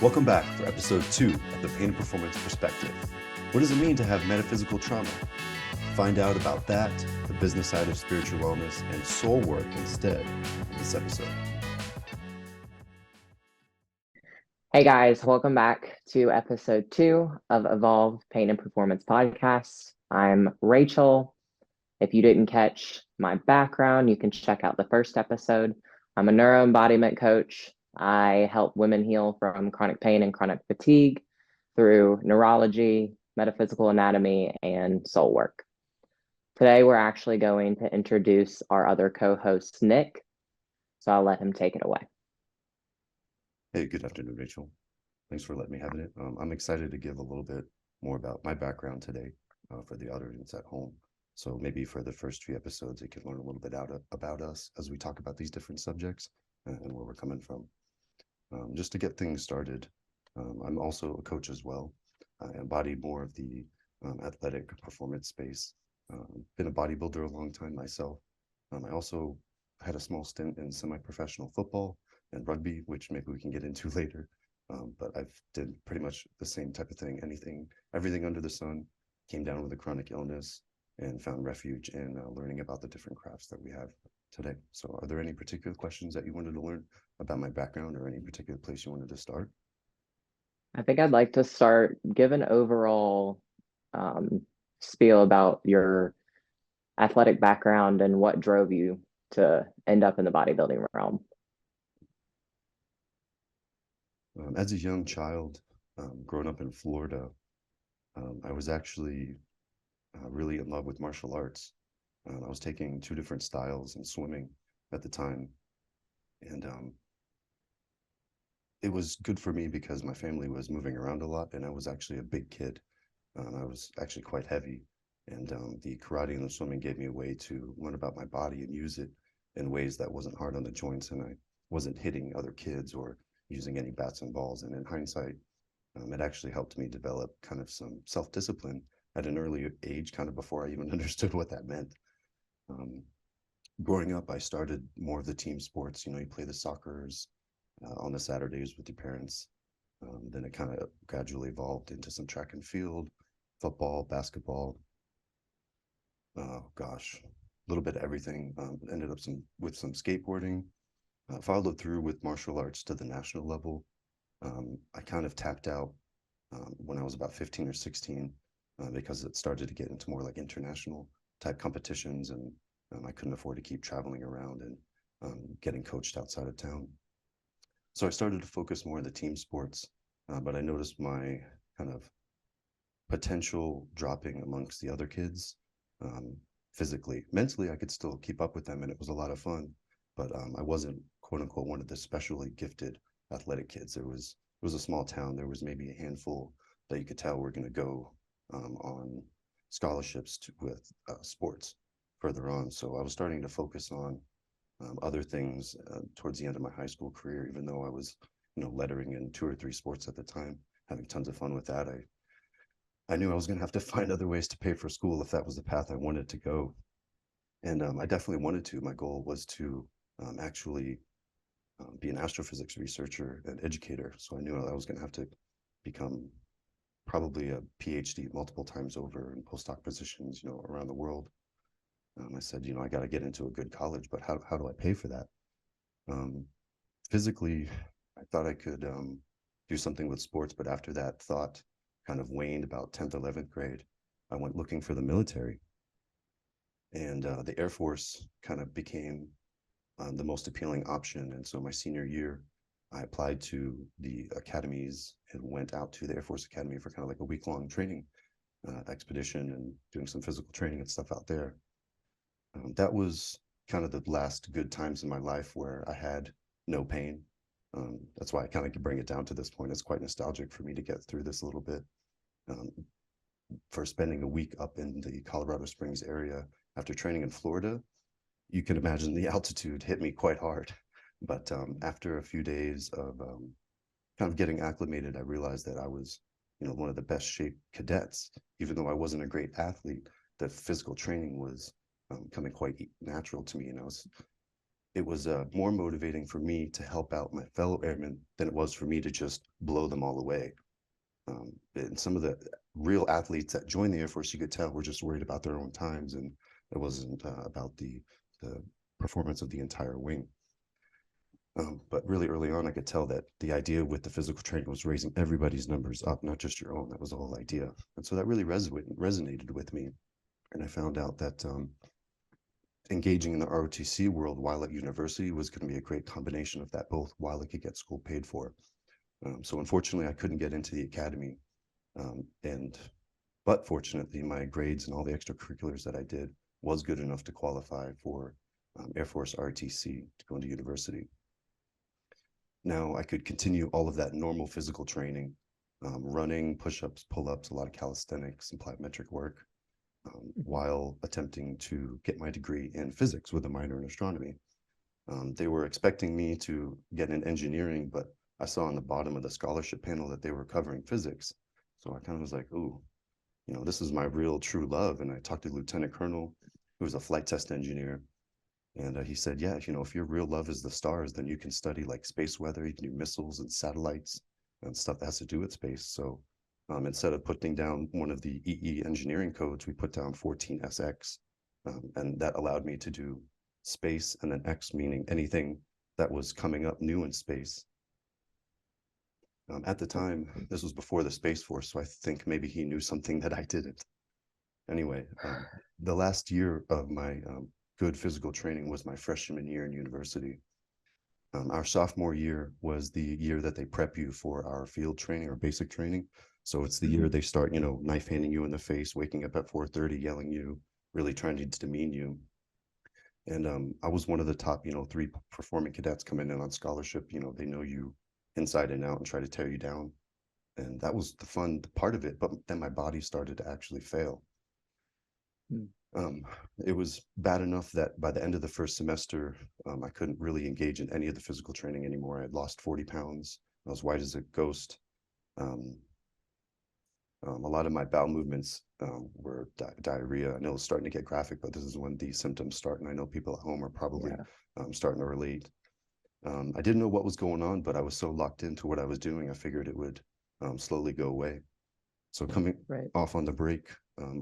Welcome back for episode 2 of the Pain and Performance Perspective. What does it mean to have metaphysical trauma? Find out about that, the business side of spiritual wellness, and soul work instead in this episode. Hey guys, welcome back to episode 2 of Evolve Pain and Performance Podcast. I'm Rachel. If you didn't catch my background, you can check out the first episode. I'm a neuroembodiment coach. I help women heal from chronic pain and chronic fatigue through neurology, metaphysical anatomy, and soul work. Today, we're actually going to introduce our other co-host, Nick. So I'll let him take it away. Hey, good afternoon, Rachel. Thanks for letting me have it. I'm excited to give a little bit more about my background today for the audience at home. So maybe for the first few episodes, you can learn a little bit about us as we talk about these different subjects and where we're coming from. Just to get things started, I'm also a coach as well. I embody more of the athletic performance space. Been a bodybuilder a long time myself. I also had a small stint in semi-professional football and rugby, which maybe we can get into later. But I've did pretty much the same type of thing, everything under the sun, came down with a chronic illness and found refuge in learning about the different crafts that we have today. So are there any particular questions that you wanted to learn about my background or any particular place you wanted to start? I think I'd like to start, give an overall spiel about your athletic background and what drove you to end up in the bodybuilding realm. As a young child, growing up in Florida, I was actually really in love with martial arts. I was taking 2 different styles in swimming at the time, and it was good for me because my family was moving around a lot, and I was actually a big kid. I was actually quite heavy, and the karate and the swimming gave me a way to learn about my body and use it in ways that wasn't hard on the joints, and I wasn't hitting other kids or using any bats and balls. And in hindsight, it actually helped me develop kind of some self-discipline at an early age, kind of before I even understood what that meant. Um, Growing up, I started more of the team sports. You play the soccers on the Saturdays with your parents. Then it kind of gradually evolved into some track and field, football, basketball. Oh gosh, a little bit of everything. Ended up with some skateboarding. Followed through with martial arts to the national level. I kind of tapped out when I was about 15 or 16 because it started to get into more like international type competitions, and I couldn't afford to keep traveling around and getting coached outside of town. So I started to focus more on the team sports, but I noticed my kind of potential dropping amongst the other kids physically. Mentally, I could still keep up with them, and it was a lot of fun, but I wasn't, quote unquote, one of the specially gifted athletic kids. It was a small town. There was maybe a handful that you could tell were going to go on scholarships with sports further on. So I was starting to focus on other things towards the end of my high school career, even though I was, lettering in 2 or 3 sports at the time, having tons of fun with that. I knew I was going to have to find other ways to pay for school if that was the path I wanted to go. And I definitely wanted to. My goal was to actually be an astrophysics researcher and educator. So I knew I was going to have to become probably a PhD multiple times over in postdoc positions, around the world. I said, I got to get into a good college, but how do I pay for that? Physically, I thought I could do something with sports, but after that thought kind of waned about 10th, 11th grade, I went looking for the military. And the Air Force kind of became the most appealing option. And so my senior year, I applied to the academies and went out to the Air Force Academy for kind of like a week-long training expedition and doing some physical training and stuff out there. That was kind of the last good times in my life where I had no pain. That's why I kind of can bring it down to this point. It's quite nostalgic for me to get through this a little bit. For spending a week up in the Colorado Springs area after training in Florida, you can imagine the altitude hit me quite hard. But after a few days of kind of getting acclimated, I realized that I was, one of the best shaped cadets. Even though I wasn't a great athlete, the physical training was coming quite natural to me. it was more motivating for me to help out my fellow airmen than it was for me to just blow them all away. And some of the real athletes that joined the Air Force, you could tell, were just worried about their own times, and it wasn't about the performance of the entire wing. But really early on, I could tell that the idea with the physical training was raising everybody's numbers up, not just your own. That was the whole idea. And so that really resonated with me. And I found out that engaging in the ROTC world while at university was going to be a great combination of that, both while I could get school paid for. So unfortunately, I couldn't get into the academy. But fortunately, my grades and all the extracurriculars that I did was good enough to qualify for Air Force ROTC to go into university. Now I could continue all of that normal physical training, running, push-ups, pull-ups, a lot of calisthenics and plyometric work, while attempting to get my degree in physics with a minor in astronomy. They were expecting me to get an engineering, but I saw on the bottom of the scholarship panel that they were covering physics. So I kind of was like, ooh, this is my real true love. And I talked to Lieutenant Colonel, who was a flight test engineer. And he said, yeah, if your real love is the stars, then you can study like space weather, you can do missiles and satellites and stuff that has to do with space. So instead of putting down one of the EE engineering codes, we put down 14SX. And that allowed me to do space and then X, meaning anything that was coming up new in space. At the time, this was before the Space Force, so I think maybe he knew something that I didn't. Anyway, the last year of my good physical training was my freshman year in university. Our sophomore year was the year that they prep you for our field training or basic training. So it's the year they start, knife handing you in the face, waking up at 4:30, yelling you, really trying to demean you. And I was one of the top, 3 performing cadets coming in on scholarship. They know you inside and out and try to tear you down. And that was the fun part of it. But then my body started to actually fail. It was bad enough that by the end of the first semester, I couldn't really engage in any of the physical training anymore. I had lost 40 pounds. I was white as a ghost. A lot of my bowel movements were diarrhea. I know it's starting to get graphic, but this is when these symptoms start. And I know people at home are probably starting to relate. I didn't know what was going on, but I was so locked into what I was doing, I figured it would slowly go away. So coming off on the break,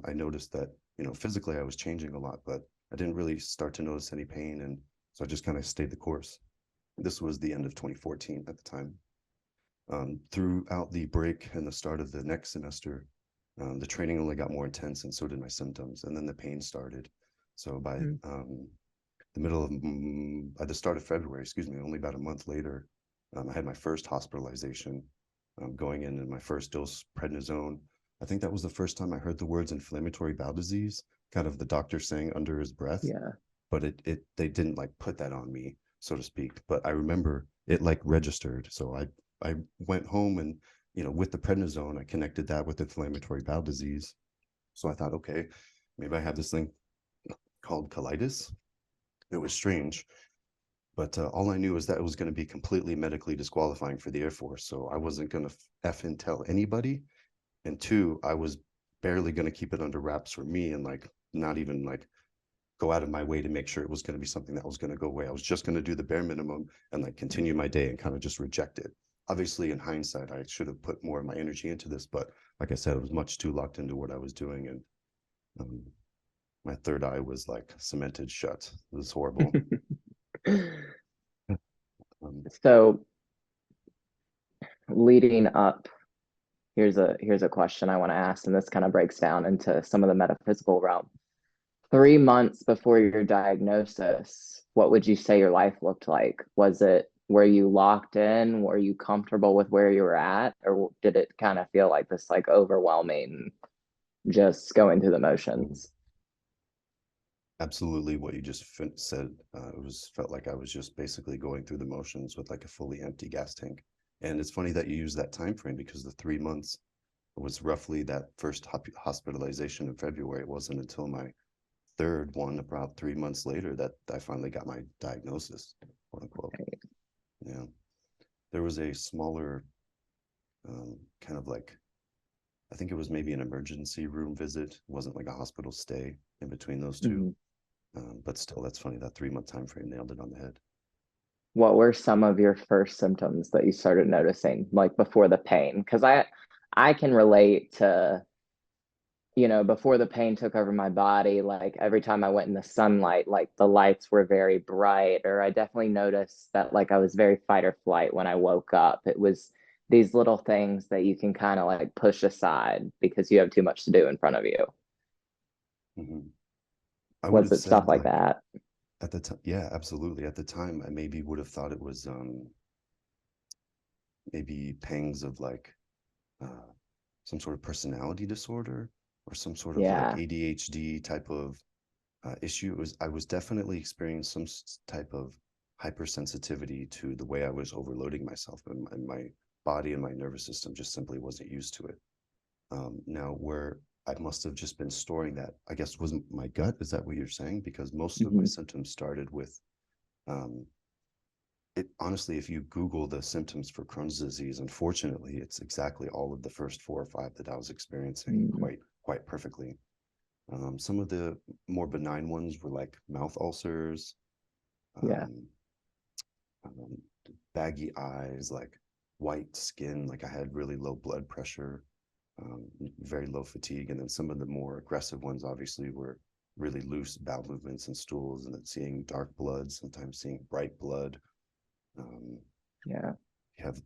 I noticed that, physically I was changing a lot, but I didn't really start to notice any pain. And so I just kind of stayed the course. This was the end of 2014 at the time. Throughout the break and the start of the next semester, the training only got more intense, and so did my symptoms. And then the pain started. So by by the start of February, only about a month later, I had my first hospitalization, going in my first dose prednisone. I think that was the first time I heard the words inflammatory bowel disease, kind of the doctor saying under his breath. Yeah. But they didn't like put that on me, so to speak. But I remember it like registered. So I went home and, with the prednisone, I connected that with inflammatory bowel disease. So I thought, okay, maybe I have this thing called colitis. It was strange, but all I knew is that it was going to be completely medically disqualifying for the Air Force. So I wasn't going to effing tell anybody. And 2, I was barely going to keep it under wraps for me and like not even like go out of my way to make sure it was going to be something that was going to go away. I was just going to do the bare minimum and like continue my day and kind of just reject it. Obviously, in hindsight, I should have put more of my energy into this, but like I said, I was much too locked into what I was doing, and my third eye was like cemented shut. It was horrible. So leading up, here's a question I want to ask, and this kind of breaks down into some of the metaphysical realm. 3 months before your diagnosis, what would you say your life looked like? Were you locked in? Were you comfortable with where you were at? Or did it kind of feel like this like overwhelming, just going through the motions? Absolutely what you just said. Felt like I was just basically going through the motions with like a fully empty gas tank. And it's funny that you use that time frame, because the 3 months was roughly that first hospitalization in February. It wasn't until my third one, about 3 months later, that I finally got my diagnosis, quote unquote. Right. Yeah. There was a smaller kind of like, I think it was maybe an emergency room visit. It wasn't like a hospital stay in between those two. But still, that's funny. That 3 month time frame nailed it on the head. what were some of your first symptoms that you started noticing, like before the pain? Because I can relate to, before the pain took over my body, like every time I went in the sunlight, like the lights were very bright, or I definitely noticed that like I was very fight or flight when I woke up. It was these little things that you can kind of like push aside because you have too much to do in front of you. Mhm. I would Was have it stuff said like like that? at the time, yeah, absolutely. At the time, I maybe would have thought it was maybe pangs of like uh, some sort of personality disorder or some sort of like Yeah. ADHD type of issue. I was definitely experiencing some type of hypersensitivity to the way I was overloading myself, and my body and my nervous system just simply wasn't used to it. Now, where I must have just been storing that, I guess, wasn't my gut. Is that what you're saying? Because most of my Hmm. symptoms started with um, it. Honestly, if you Google the symptoms for Crohn's disease, unfortunately, it's exactly all of the first 4 or 5 that I was experiencing quite perfectly. Some of the more benign ones were like mouth ulcers, Yeah. um, um, baggy eyes, like white skin, like I had really low blood pressure, very low fatigue. And then some of the more aggressive ones, obviously, were really loose bowel movements and stools, and then seeing dark blood, sometimes seeing bright blood. Um, Yeah. you have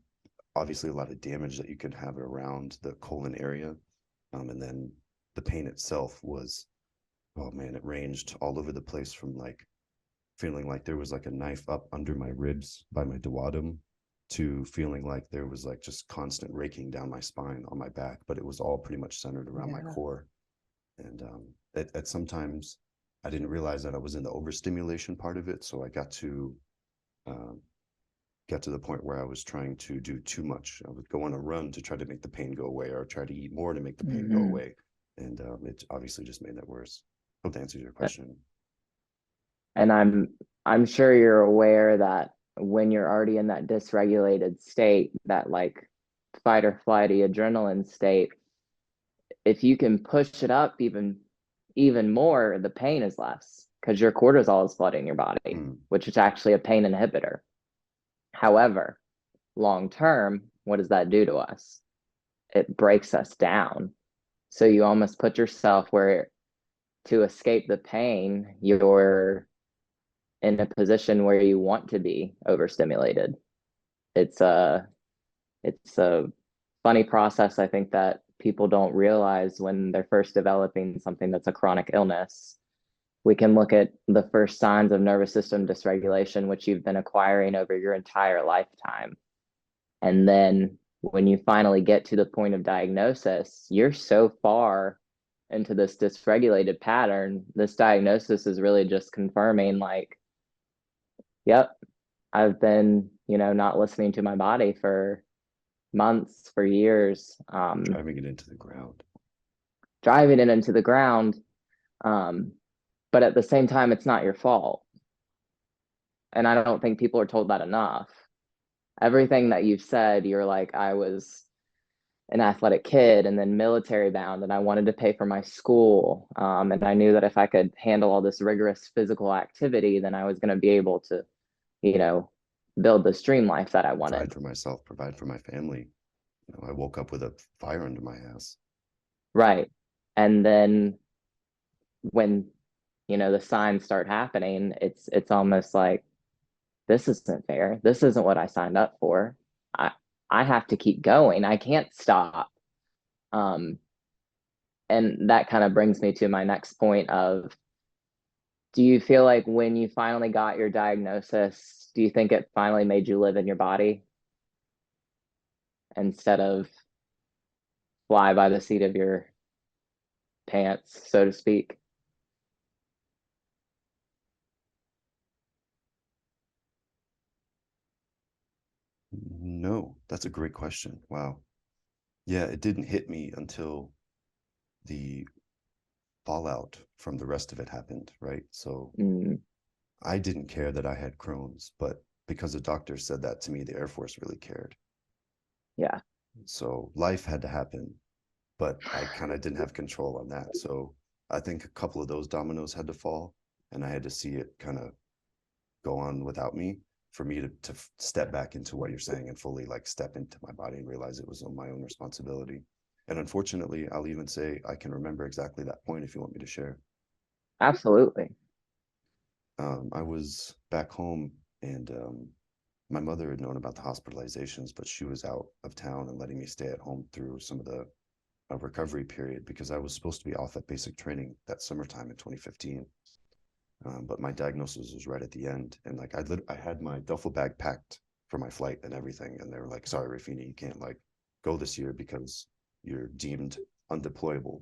obviously a lot of damage that you can have around the colon area. And then the pain itself was, oh man, it ranged all over the place from like feeling like there was like a knife up under my ribs by my duodenum to feeling like there was like just constant raking down my spine on my back, but it was all pretty much centered around my Yeah. core. And at sometimes I didn't realize that I was in the overstimulation part of it. So I um, got to the point where I was trying to do too much. I would go on a run to try to make the pain go away, or try to eat more to make the pain go Hmm. away. And it obviously just made that worse. Hope that answers your question. And I'm sure you're aware that when you're already in that dysregulated state, that like fight or flighty adrenaline state, if you can push it up even more, the pain is less because your cortisol is flooding your body, Mm, which is actually a pain inhibitor. However, long term, what does that do to us? It breaks us down. So you almost put yourself where to escape the pain, you're in a position where you want to be overstimulated. It's a it's a funny process, I think, that people don't realize when they're first developing something that's a chronic illness. We can look at the first signs of nervous system dysregulation, which you've been acquiring over your entire lifetime. And then when you finally get to the point of diagnosis, you're so far into this dysregulated pattern. This diagnosis is really just confirming, like, yep, I've been, not listening to my body for months, for years, driving it into the ground. driving it into the ground. Um, but at the same time, it's not your fault. And I don't think people are told that enough. Everything that you've said, you're like, I was an athletic kid and then military bound, and I wanted to pay for my school. And I knew that if I could handle all this rigorous physical activity, then I was going to be able to, you know, build this dream life that I Provide wanted. for myself, provide for my family. I woke up with a fire under my ass. Right. And then when, the signs start happening, it's almost like, this isn't fair. This isn't what I signed up for. I I have to keep going. I can't stop. Um, and that kind of brings me to my next point of, do you feel like when you finally got your diagnosis, do you think it finally made you live in your body instead of fly by the seat of your pants, so to speak? No, that's a great question. Wow. Yeah, it didn't hit me until the fallout from the rest of it happened, right? So Mm, I didn't care that I had Crohn's, but because the doctor said that to me, the Air Force really cared. yeah. So life had to happen, but I kind of didn't have control on that. So I think a couple of those dominoes had to fall, and I had to see it kind of go on without me. for me to step back into what you're saying and fully like step into my body and realize it was on my own responsibility. And unfortunately, I'll even say I can remember exactly that point if you want me to share. Absolutely. I was back home, and my mother had known about the hospitalizations, but she was out of town and letting me stay at home through some of the recovery period because I was supposed to be off at basic training that summertime in 2015. But my diagnosis was right at the end, and like I had my duffel bag packed for my flight and everything, and they were like, "Sorry, Ruffini, you can't like go this year because you're deemed undeployable."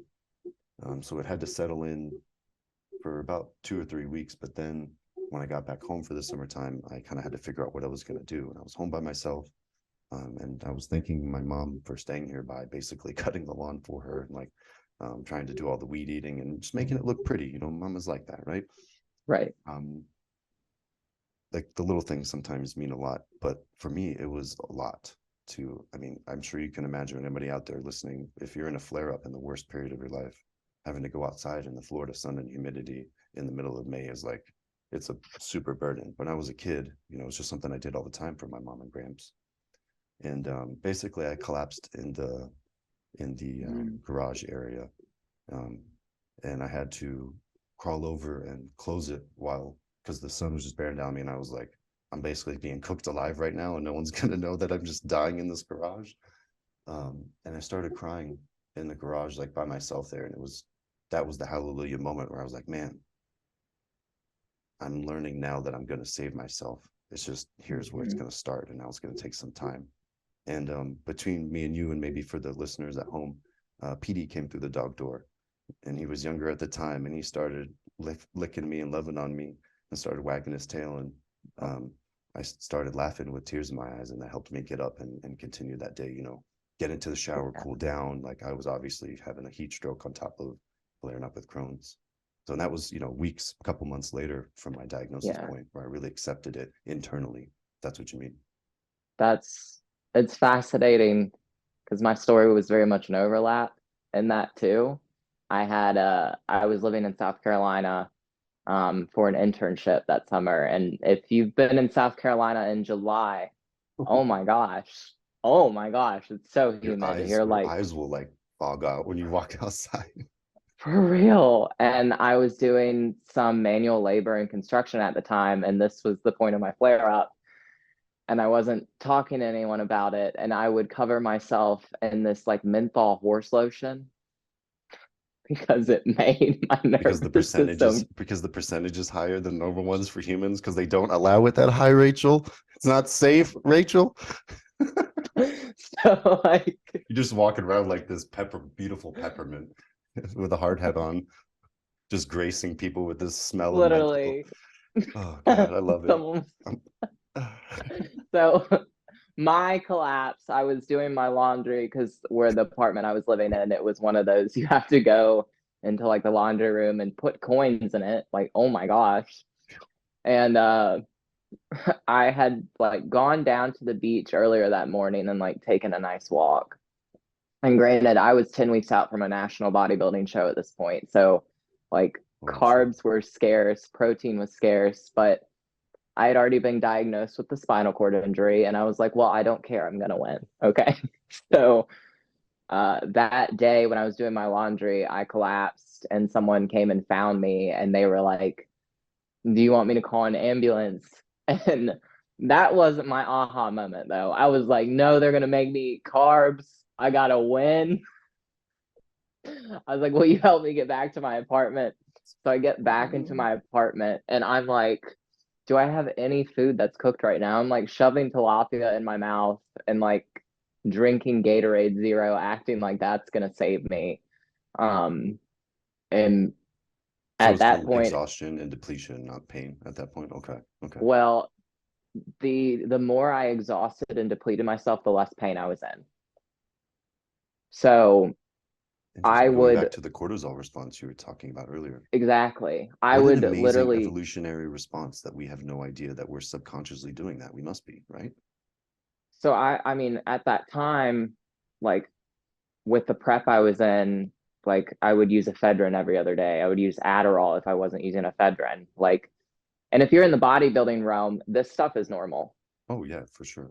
So it had to settle in for about 2 or 3 weeks. But then when I got back home for the summertime, I kind of had to figure out what I was going to do. And I was home by myself. And I was thanking my mom for staying here by basically cutting the lawn for her and like trying to do all the weed eating and just making it look pretty. You know, mama's like that, right? Right. Like the little things sometimes mean a lot, but for me, it was a lot to, I mean, I'm sure you can imagine anybody out there listening, if you're in a flare up in the worst period of your life, having to go outside in the Florida sun and humidity in the middle of May is like, it's a super burden. When I was a kid, you know, it's just something I did all the time for my mom and Gramps. And basically, I collapsed in the garage area, um, and I had to crawl over and close it while because the sun was just bearing down me, and I was like, I'm basically being cooked alive right now, and no one's gonna know that I'm just dying in this garage. And I started crying in the garage like by myself there, and that was the hallelujah moment where I was like, man, I'm learning now that I'm gonna save myself. It's just here's where it's gonna start, and now it's gonna take some time. And between me and you, and maybe for the listeners at home, PD came through the dog door, and he was younger at the time, and he started licking me and loving on me, and started wagging his tail, and I started laughing with tears in my eyes, and that helped me get up and continue that day. You know, get into the shower, cool down. Like I was obviously having a heat stroke on top of flaring up with Crohn's. So and that was, you know, weeks, a couple months later from my diagnosis point where I really accepted it internally. That's what you mean. That's it's fascinating because my story was very much an overlap in that too. I was living in South Carolina for an internship that summer. And if you've been in South Carolina in July, oh my gosh. Oh my gosh, it's so humid. You're Your like, eyes will like fog out when you walk outside. for real. And I was doing some manual labor and construction at the time, and this was the point of my flare up. And I wasn't talking to anyone about it. And I would cover myself in this like menthol horse lotion because it made my nervous system. Because the percentage is higher than normal ones for humans because they don't allow it that high, Rachel. It's not safe, Rachel. So like You're just walking around like this beautiful peppermint with a hard hat on, just gracing people with this smell of menthol. literally Oh God, I love it. someone so my collapse, I was doing my laundry because where the apartment I was living in, it was one of those you have to go into like the laundry room and put coins in it. Like, oh my gosh. And I had like gone down to the beach earlier that morning and like taken a nice walk. And granted, I was 10 weeks out from a national bodybuilding show at this point. So like carbs were scarce, protein was scarce, but I had already been diagnosed with the spinal cord injury, and I was like, well, I don't care. I'm going to win. Okay. So that day when I was doing my laundry, I collapsed and someone came and found me and they were like, do you want me to call an ambulance? And that wasn't my aha moment though. I was like, no, they're going to make me carbs. I got to win. I was like, will you help me get back to my apartment? So I get back into my apartment and I'm like, do I have any food that's cooked right now? I'm like shoving tilapia in my mouth and like drinking Gatorade Zero, acting like that's gonna save me. And So at it's that from point, exhaustion and depletion, not pain at that point. Okay. Okay. well, the more I exhausted and depleted myself, the less pain I was in. So I Interesting. Going back would to the cortisol response you were talking about earlier. exactly. I What an would amazing literally evolutionary response that we have no idea that we're subconsciously doing that. We must be, right? so I mean at that time, like with the prep I was in, like I would use ephedrine every other day. I would use Adderall if I wasn't using ephedrine. Like And if you're in the bodybuilding realm, this stuff is normal. Oh yeah, for sure.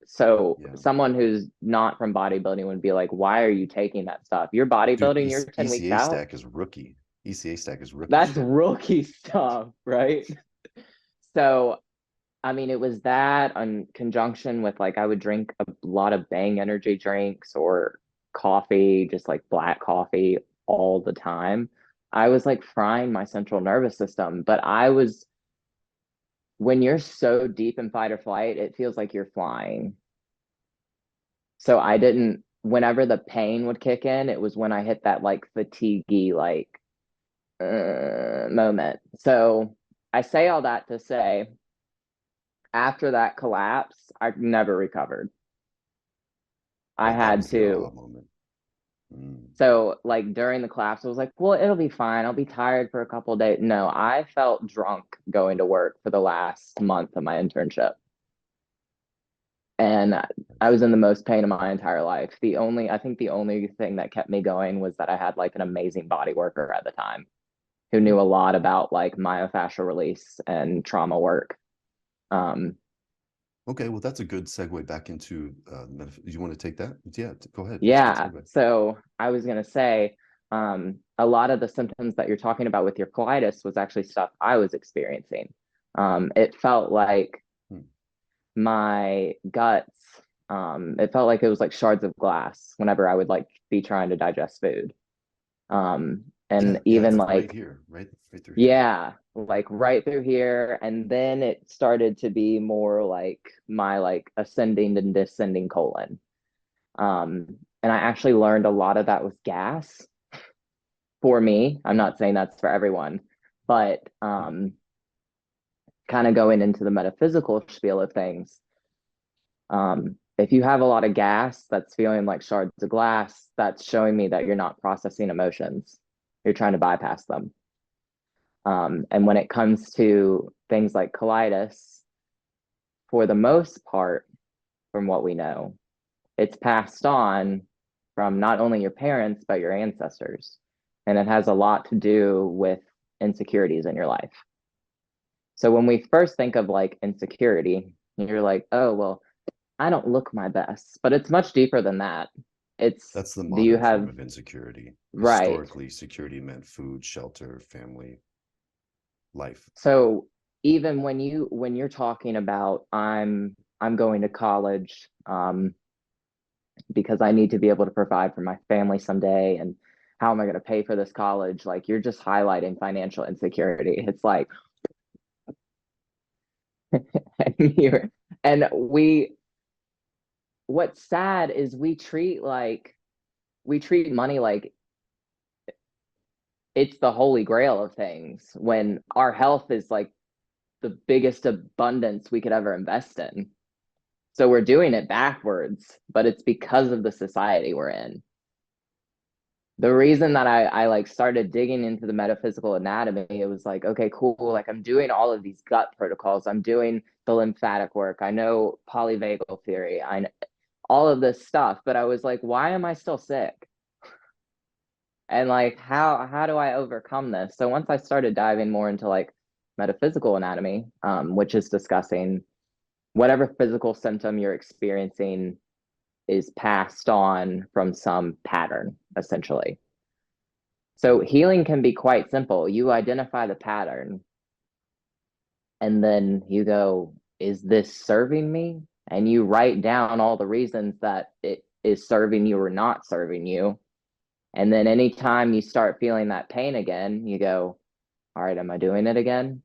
So Yeah. someone who's not from bodybuilding would be like, why are you taking that stuff? You're Dude, bodybuilding, you're 10 weeks ECA out. stack is rookie. ECA stack is rookie That's shit. rookie stuff, right? So, I mean, it was that in conjunction with like I would drink a lot of Bang energy drinks or coffee, just like black coffee all the time. I was like frying my central nervous system, but I was when you're so deep in fight or flight, it feels like you're flying. So I didn't, whenever the pain would kick in, it was when I hit that like fatiguey, like moment. So I say all that to say, after that collapse, I never recovered. I Oh, that had was the aha to. moment. Mm. So, like during the collapse, I was like, well, it'll be fine. I'll be tired for a couple of days. No, I felt drunk going to work for the last month of my internship. And I was in the most pain of my entire life. I think the only thing that kept me going was that I had like an amazing body worker at the time who knew a lot about like myofascial release and trauma work. Um, Okay, well, that's a good segue back into you want to take that? Yeah, go ahead. That's a good yeah. segue. So I was going to say, a lot of the symptoms that you're talking about with your colitis was actually stuff I was experiencing. It felt like Hmm. my guts, it felt like it was like shards of glass whenever I would like be trying to digest food. Yeah, And yeah, even like right like, here, right through here. yeah, like right through here. And then it started to be more like my like ascending and descending colon. And I actually learned a lot of that was gas for me. I'm Oh, not saying that's for everyone, but kind of going into the metaphysical spiel of things. If you have a lot of gas that's feeling like shards of glass, that's showing me that you're not processing emotions. You're trying to bypass them. And when it comes to things like colitis, for the most part, from what we know, it's passed on from not only your parents, but your ancestors. And it has a lot to do with insecurities in your life. So when we first think of like insecurity, you're like, oh, well, I don't look my best, but it's much deeper than that. It's, that's the do you modern form have, of insecurity. right? Historically, security meant food, shelter, family, life. So even when you're talking about I'm going to college because I need to be able to provide for my family someday, and how am I going to pay for this college? Like you're just highlighting financial insecurity. It's like and you're and we what's sad is we treat money like it's the holy grail of things when our health is like the biggest abundance we could ever invest in. So we're doing it backwards, but it's because of the society we're in. The reason that I like started digging into the metaphysical anatomy, it was like, okay, cool. Like I'm doing all of these gut protocols. I'm doing the lymphatic work. I know polyvagal theory. I know all of this stuff, but I was like, why am I still sick? And like how do I overcome this? So once I started diving more into like metaphysical anatomy, which is discussing whatever physical symptom you're experiencing is passed on from some pattern, essentially. So healing can be quite simple. You identify the pattern and then you go, is this serving me? And you write down all the reasons that it is serving you or not serving you. And then anytime you start feeling that pain again, you go, all right, am I doing it again?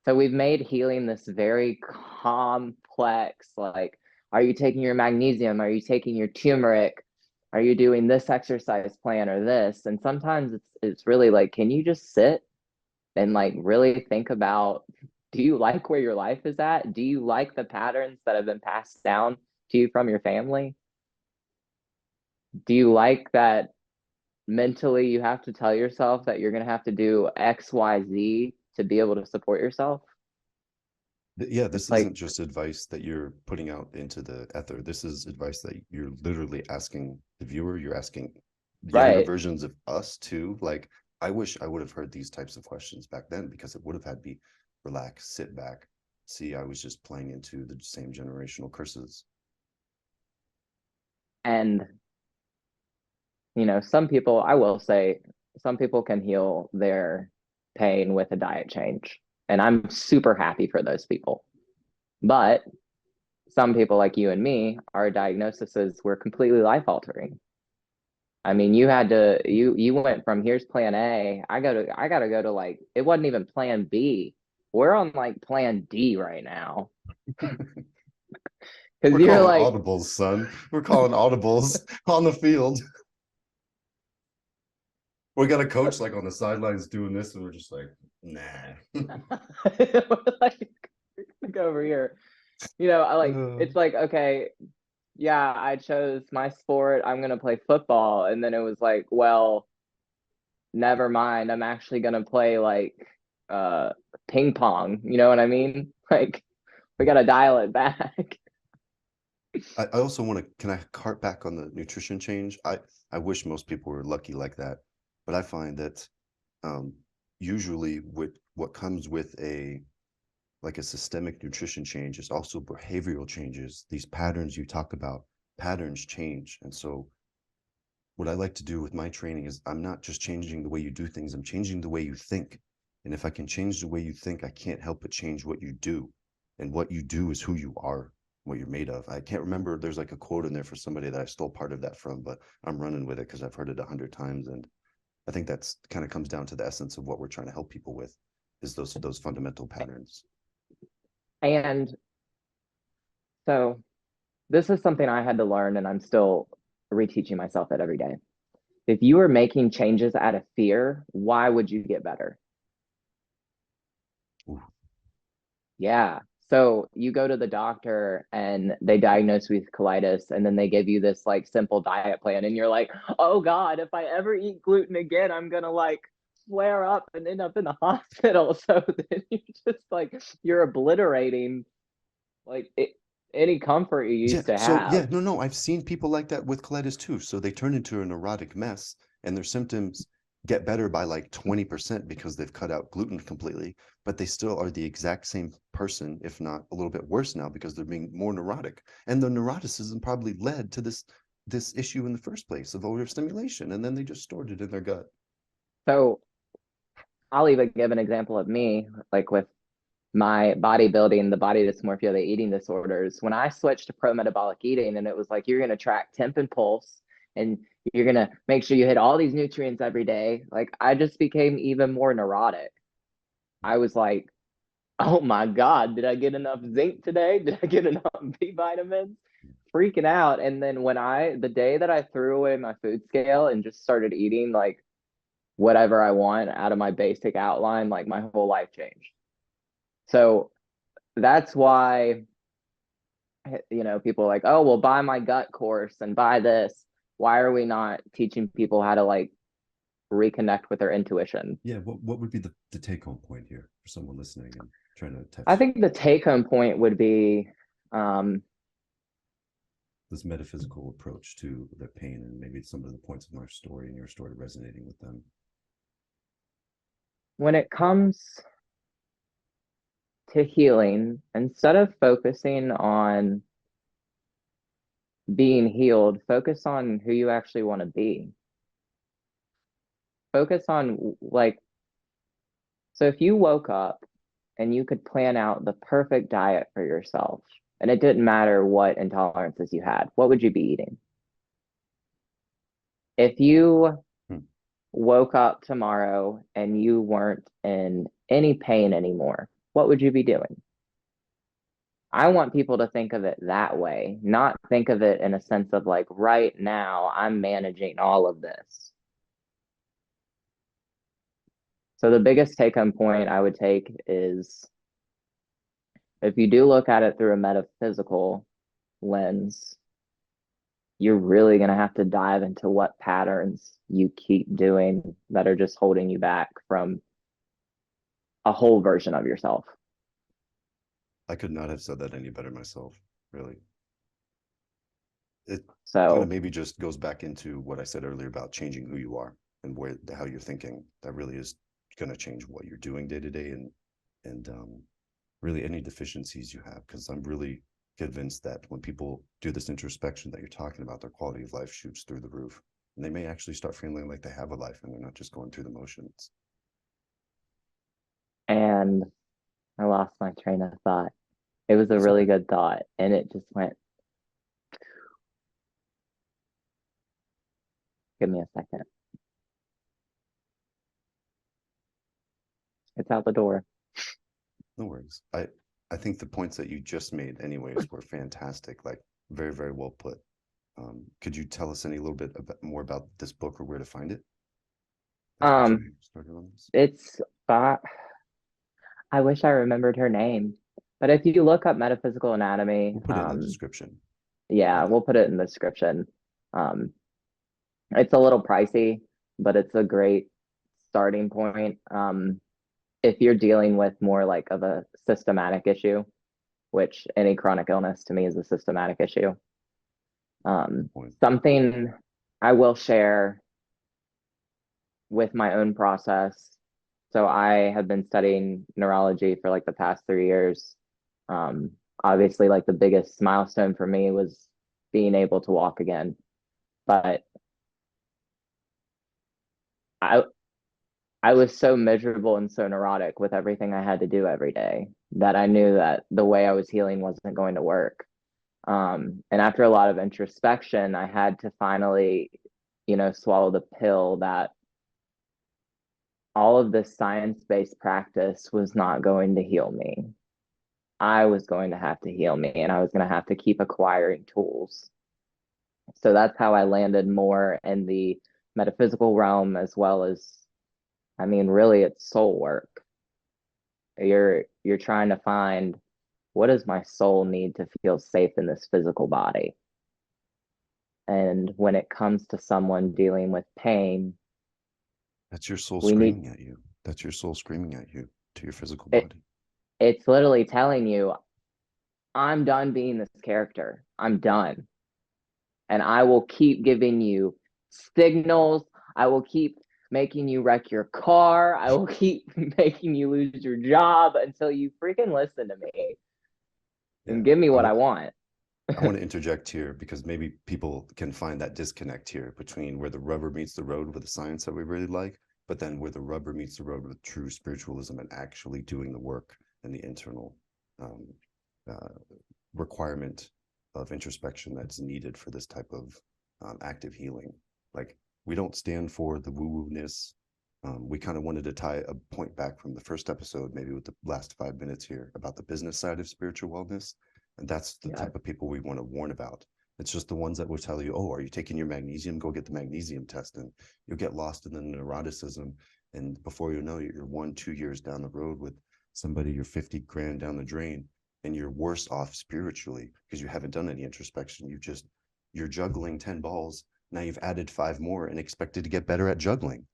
So we've made healing this very complex, like, are you taking your magnesium? Are you taking your turmeric? Are you doing this exercise plan or this? And sometimes it's really like, can you just sit and like really think about, do you like where your life is at? Do you like the patterns that have been passed down to you from your family? Do you like that mentally you have to tell yourself that you're going to have to do XYZ to be able to support yourself? Yeah, this It's like, isn't just advice that you're putting out into the ether. This is advice that you're literally asking the viewer. You're asking younger right. versions of us too. Like I wish I would have heard these types of questions back then, because it would have had me relax, sit back, see I was just playing into the same generational curses. And, some people, I will say, some people can heal their pain with a diet change. And I'm super happy for those people. But some people like you and me, our diagnoses were completely life altering. I mean, you went from here's plan A, I gotta go to like, it wasn't even plan B. We're on like plan D right now. Because We're you're calling like, audibles, son. We're calling audibles on the field. We got a coach like on the sidelines doing this, and we're just like, nah. like, go over here. I like, it's like, okay, yeah, I chose my sport. I'm gonna play football. And then it was like, well, never mind. I'm actually gonna play like uh ping pong. You know what I mean? Like we gotta dial it back. I also want to, can I cart back on the nutrition change? I wish most people were lucky like that, but I find that um, usually with what comes with a like a systemic nutrition change is also behavioral changes. These patterns you talk about, patterns change. And so what I like to do with my training is I'm not just changing the way you do things, I'm changing the way you think. And if I can change the way you think, I can't help but change what you do. And what you do is who you are, what you're made of. I can't remember, there's like a quote in there for somebody that I stole part of that from, but I'm running with it because I've heard it 100 times. And I think that's kind of comes down to the essence of what we're trying to help people with, is those fundamental patterns. And so this is something I had to learn, and I'm still reteaching myself it every day. If you are making changes out of fear, why would you get better? Ooh. Yeah. So you go to the doctor and they diagnose you with colitis, and then they give you this like simple diet plan, and you're like, oh God, if I ever eat gluten again, I'm gonna like flare up and end up in the hospital. So then you just like you're obliterating like any comfort you Yeah. used to So have. yeah, no, I've seen people like that with colitis too. So they turn into a neurotic mess and their symptoms get better by like 20% because they've cut out gluten completely, but they still are the exact same person, if not a little bit worse now because they're being more neurotic. And the neuroticism probably led to this issue in the first place of overstimulation. And then they just stored it in their gut. So I'll even give an example of me, like with my bodybuilding, the body dysmorphia, the eating disorders. When I switched to pro metabolic eating, and it was like, you're going to track temp and pulse, and you're going to make sure you hit all these nutrients every day. Like, I just became even more neurotic. I was like, oh my God, did I get enough zinc today? Did I get enough B vitamins? Freaking out. And then the day that I threw away my food scale and just started eating like whatever I want out of my basic outline, like my whole life changed. So that's why, people are like, oh, well, buy my gut course and buy this. Why are we not teaching people how to like reconnect with their intuition? Yeah, what would be the take home point here for someone listening and trying to I touch think the take home point would be um, this metaphysical approach to the pain, and maybe some of the points of my story and your story resonating with them? when it comes to healing, instead of focusing on being healed, focus on who you actually want to be. Focus on like, so if you woke up and you could plan out the perfect diet for yourself, and it didn't matter what intolerances you had, what would you be eating? If you Hmm. woke up tomorrow and you weren't in any pain anymore, what would you be doing? I want people to think of it that way, not think of it in a sense of like, right now, I'm managing all of this. So the biggest take home point I would take is if you do look at it through a metaphysical lens, you're really going to have to dive into what patterns you keep doing that are just holding you back from a whole version of yourself. I could not have said that any better myself, really. It kind of So, maybe just goes back into what I said earlier about changing who you are. and how you're thinking. That really is going to change what you're doing day to day, and really any deficiencies you have. Because I'm really convinced that when people do this introspection that you're talking about, their quality of life shoots through the roof, and they may actually start feeling like they have a life and they're not just going through the motions. And I lost my train of thought. It was a It's really okay. good thought, and it just went. Give me a second. It's out the door. No worries. I think the points that you just made, anyways, were fantastic. Like very, very well put. Could you tell us any little bit more about this book or where to find it? That got you started on this. It's I wish I remembered her name, but if you look up Metaphysical Anatomy, We'll put it in the description. yeah, we'll put it in the description. Um, it's a little pricey, but it's a great starting point. If you're dealing with more like of a systematic issue, which any chronic illness to me is a systematic issue. Point. Something I will share with my own process. So I have been studying neurology for like the past 3 years. Um, Obviously, like the biggest milestone for me was being able to walk again. But I I was so miserable and so neurotic with everything I had to do every day that I knew that the way I was healing wasn't going to work. And after a lot of introspection, I had to finally, swallow the pill that all of this science-based practice was not going to heal me. I was going to have to heal me, and I was going to have to keep acquiring tools. So that's how I landed more in the metaphysical realm, as well as, I mean, really it's soul work. You're trying to find, what does my soul need to feel safe in this physical body? And when it comes to someone dealing with pain, That's your soul we need screaming at you. That's your soul screaming at you to your physical it. body. It's literally telling you, I'm done being this character. I'm done. And I will keep giving you signals. I will keep making you wreck your car. I will keep making you lose your job until you freaking listen to me Yeah. and give me what I want. I want to interject here because maybe people can find that disconnect here between where the rubber meets the road with the science that we really like, but then where the rubber meets the road with true spiritualism and actually doing the work and the internal um, uh, requirement of introspection that's needed for this type of active healing. Like we don't stand for the woo-woo-ness. We kind of wanted to tie a point back from the first episode, maybe with the last 5 minutes here, about the business side of spiritual wellness. And that's the Yeah. type of people we want to warn about. It's just the ones that will tell you, oh, are you taking your magnesium? Go get the magnesium test. And you'll get lost in the neuroticism. And before you know it, you're 1, 2 years down the road with somebody, you're 50 grand down the drain, and you're worse off spiritually because you haven't done any introspection. You're juggling 10 balls. Now you've added 5 more and expected to get better at juggling.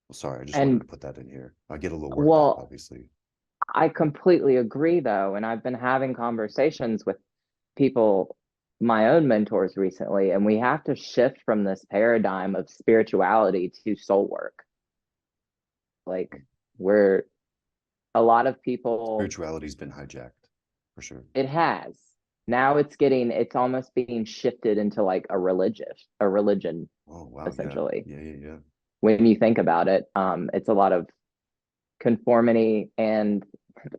Well, sorry, I just wanted to And put that in here. I get a little worked up, well, obviously. I completely agree though. And I've been having conversations with people, my own mentors recently, and we have to shift from this paradigm of spirituality to soul work. Like, we're a lot of people, Spirituality's been hijacked for sure. it has. Now it's almost being shifted into like a religion, Oh, wow. Yeah. essentially. Yeah. Yeah. Yeah. When you think about it, it's a lot of conformity. And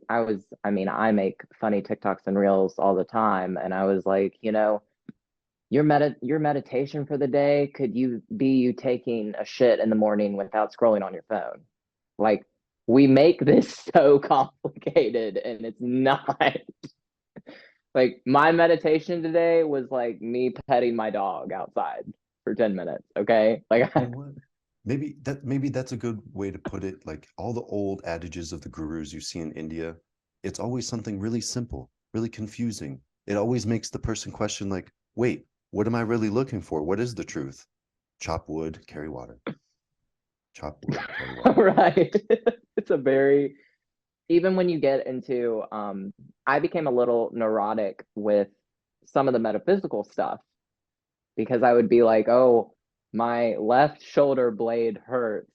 I make funny TikToks and reels all the time. And I was like, your meditation for the day could you taking a shit in the morning without scrolling on your phone. Like, we make this so complicated, and it's not. Like, my meditation today was like me petting my dog outside for 10 minutes, okay? Like, You know what? Maybe that's a good way to put it. Like all the old adages of the gurus you see in India, it's always something really simple, really confusing. It always makes the person question, like, wait, what am I really looking for? What is the truth? Chop wood, carry water. Chop wood, carry water. right. It's a very, even when you get into, I became a little neurotic with some of the metaphysical stuff, because I would be like, oh, my left shoulder blade hurts.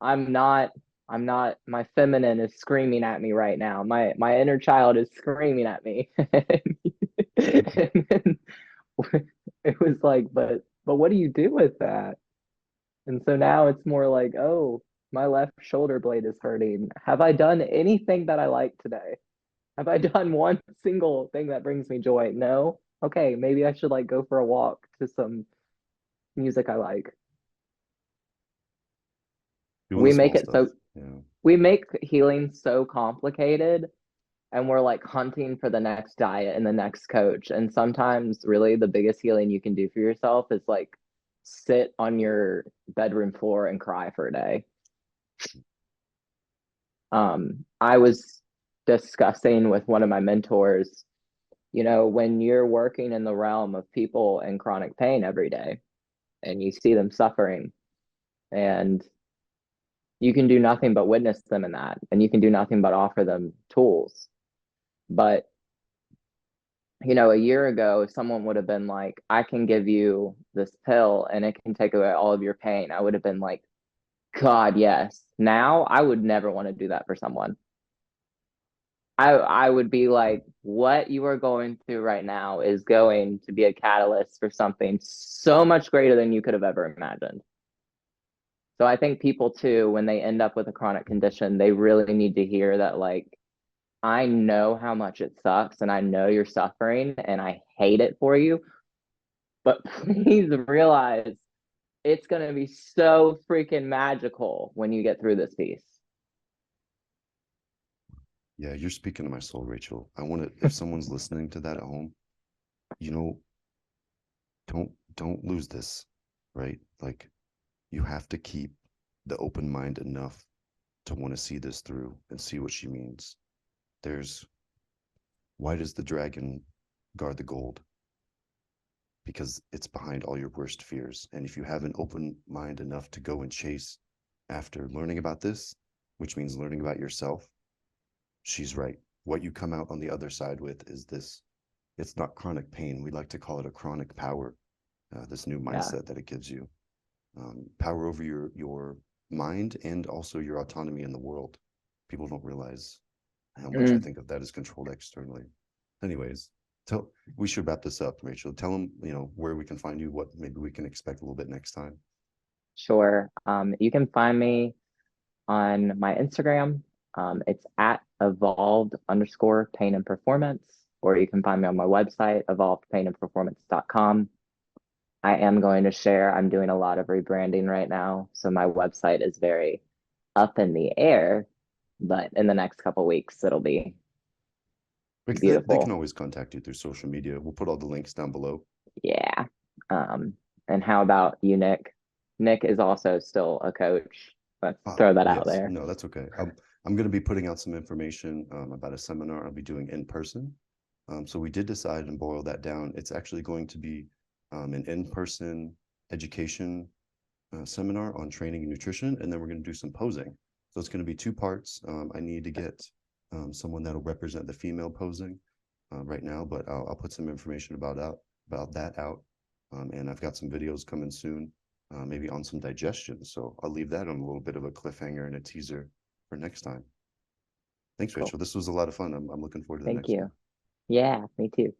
I'm not, my feminine is screaming at me right now. My inner child is screaming at me. And then it was like, but what do you do with that? And so now it's more like, oh, my left shoulder blade is hurting. Have I done anything that I like today? Have I done one single thing that brings me joy? No. Okay, maybe I should like go for a walk to some music I like. Doing the We make small it stuff. so Yeah. we make healing so complicated, and we're like hunting for the next diet and the next coach. And sometimes really the biggest healing you can do for yourself is like sit on your bedroom floor and cry for a day. I was discussing with one of my mentors, when you're working in the realm of people in chronic pain every day and you see them suffering, and you can do nothing but witness them in that, and you can do nothing but offer them tools. But a year ago, if someone would have been like, I can give you this pill and it can take away all of your pain, I would have been like, God, yes. Now I would never want to do that for someone. I would be like, what you are going through right now is going to be a catalyst for something so much greater than you could have ever imagined. So I think people too, when they end up with a chronic condition, they really need to hear that, like, I know how much it sucks and I know you're suffering and I hate it for you, but please realize it's going to be so freaking magical when you get through this piece. Yeah, you're speaking to my soul, Rachel. I want to, if someone's listening to that at home, you know, don't lose this, right? Like you have to keep the open mind enough to want to see this through and see what she means. There's why does the dragon guard the gold? Because it's behind all your worst fears. And if you have an open mind enough to go and chase after learning about this, which means learning about yourself, she's right. What you come out on the other side with is this. It's not chronic pain. We like to call it a chronic power, this new Yeah. mindset that it gives you. Power over your mind and also your autonomy in the world. People don't realize how much I think of that is controlled externally. Anyways, we should wrap this up, Rachel. Tell them, where we can find you, what maybe we can expect a little bit next time. Sure. You can find me on my Instagram. It's at evolved_pain and performance, or you can find me on my website, evolvedpainandperformance.com. I am going to share, I'm doing a lot of rebranding right now. So my website is very up in the air, but in the next couple weeks, it'll be They can beautiful. always contact you through social media. We'll put all the links down below. Yeah. And how about you, Nick? Nick is also still a coach. Let's throw that out Yes, there. no, that's okay. I'm going to be putting out some information about a seminar I'll be doing in person. So we did decide and boil that down. It's actually going to be an in-person education seminar on training and nutrition, and then we're going to do some posing. So it's going to be two parts. I need to get someone that'll represent the female posing right now, but I'll put some information about that out. And I've got some videos coming soon, maybe on some digestion. So I'll leave that on a little bit of a cliffhanger and a teaser for next time. Thanks, Cool. Rachel. This was a lot of fun. I'm looking forward to the Thank next you. one. Yeah, me too.